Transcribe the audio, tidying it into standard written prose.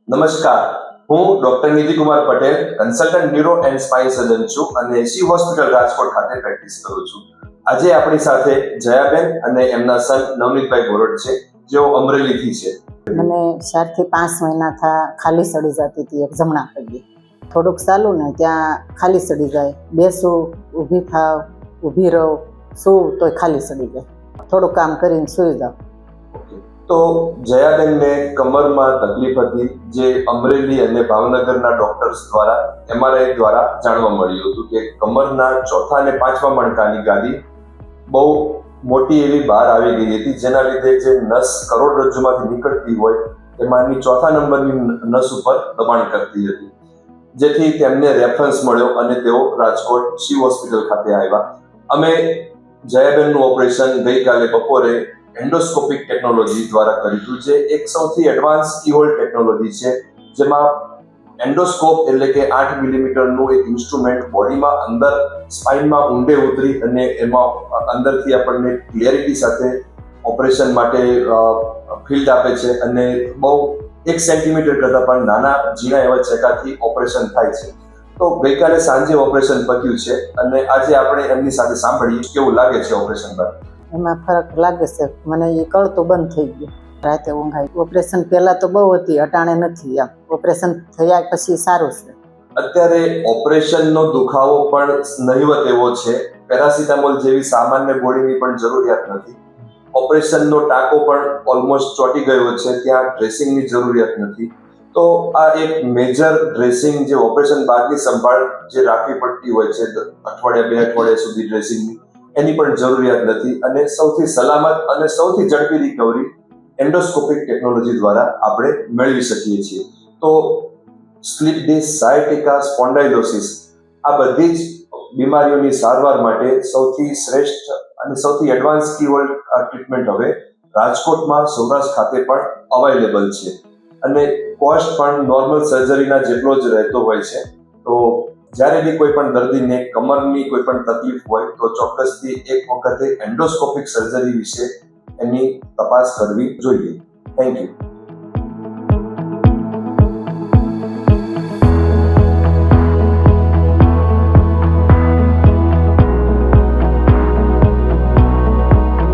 નમસ્કાર, હું doctor Nidhikumar Patel, consultant neuro and spine surgeon છું અને સી હોસ્પિટલ રાજકોટ ખાતે પ્રેક્ટિસ કરું છું. આજે આપણી સાથે જયાબેન અને એમના સન નવનીતભાઈ બોરડ છે, જેઓ અમરેલીથી છે. મને 4 થી 5 મહિના થા ખાલી સડી જતી હતી એક જમણા પગે. થોડુંક ચાલું ને ત્યાં ખાલી સડી જાય, બેસું, ઊભી થાવ, ઊભી રહું, સૂવું તોય ખાલી સડી જાય. થોડું કામ કરીને સૂઈ જાઉં. તો જયાબેનને કમરમાં તકલીફ હતી, જે અમરેલી અને ભાવનગરના ડોક્ટર્સ દ્વારા MRI દ્વારા જાણવા મળ્યું હતું કે કમરના ચોથા અને પાંચમા મણકાની ગાદી બહુ મોટી એવી બહાર આવી ગઈ હતી, જેના લીધે જે નસ કરોડરજ્જુમાંથી નીકળતી હોય એમાંની ચોથા નંબરની નસ ઉપર દબાણ કરતી હતી, જેથી તેમને રેફરન્સ મળ્યો અને તેઓ રાજકોટ સી હોસ્પિટલ ખાતે આવ્યા. અમે જયાબેનનું ઓપરેશન ગઈકાલે બપોરે એન્ડોસ્કોપિક ટેકનોલોજી દ્વારા કર્યું, જે એક સૌથી એડવાન્સ કીહોલ ટેકનોલોજી છે, જેમાં એન્ડોસ્કોપ એટલે કે 8 મિલીમીટરનું એક ઇન્સ્ટ્રુમેન્ટ બોડીમાં અંદર સ્પાઇનમાં ઊંડે ઉતરી અને એમાં અંદરથી આપણને ક્લિયરિટી સાથે ઓપરેશન માટે ફિલ્ડ આપે છે અને બહુ 1 સેન્ટીમીટર કરતાં પણ નાના ઝીણા એવા ચેકાથી ઓપરેશન થાય છે. તો ગઈકાલે સાંજે ઓપરેશન પત્યું છે અને આજે આપણે એમની સાથે સાંભળીએ કેવું લાગે છે ઓપરેશન બાદ. એમાં ફરક લાગે છે. મને એ કળતું બંધ થઈ ગયું, રાતે ઊંઘાય. ઓપરેશન પહેલાં તો બહુ હતી, અટાણે નથી. આમ ઓપરેશન થયા પછી સારું છે. અત્યારે ઓપરેશનનો દુખાવો પણ નહિવત એવો છે. પેરાસિટામોલ જેવી સામાન્ય ગોળીની પણ જરૂરિયાત નથી. ઓપરેશનનો ટાંકો પણ ઓલમોસ્ટ ચોંટી ગયો છે, ત્યાં ડ્રેસિંગની જરૂરિયાત નથી. તો આ એક મેજર ડ્રેસિંગ, જે ઓપરેશન બાદની સંભાળ જે રાખવી પડતી હોય છે, અઠવાડિયા 2 અઠવાડિયા સુધી ડ્રેસિંગની, એની પણ જરૂરિયાત નથી અને સૌથી સલામત અને સૌથી ઝડપી રિકવરી એન્ડોસ્કોપિક ટેકનોલોજી દ્વારા આપણે મેળવી શકીએ છીએ. તો સ્લીપ ડિસ્ક, સાયટિકા, સ્પોન્ડાઇલોસિસ, આ બધી જ બીમારીઓની સારવાર માટે સૌથી શ્રેષ્ઠ અને સૌથી એડવાન્સ કીહોલ ટ્રીટમેન્ટ હવે રાજકોટમાં સૌરાષ્ટ્ર ખાતે પણ અવેલેબલ છે અને કોસ્ટ પણ નોર્મલ સર્જરીના જેટલો જ રહેતો હોય છે. તો જ્યારે બી કોઈ પણ દર્દીને કમરની કોઈ પણ તકલીફ હોય તો ચોક્કસથી એક વખતે એન્ડોસ્કોપિક સર્જરી વિશે એની તપાસ કરવી જોઈએ. Thank you.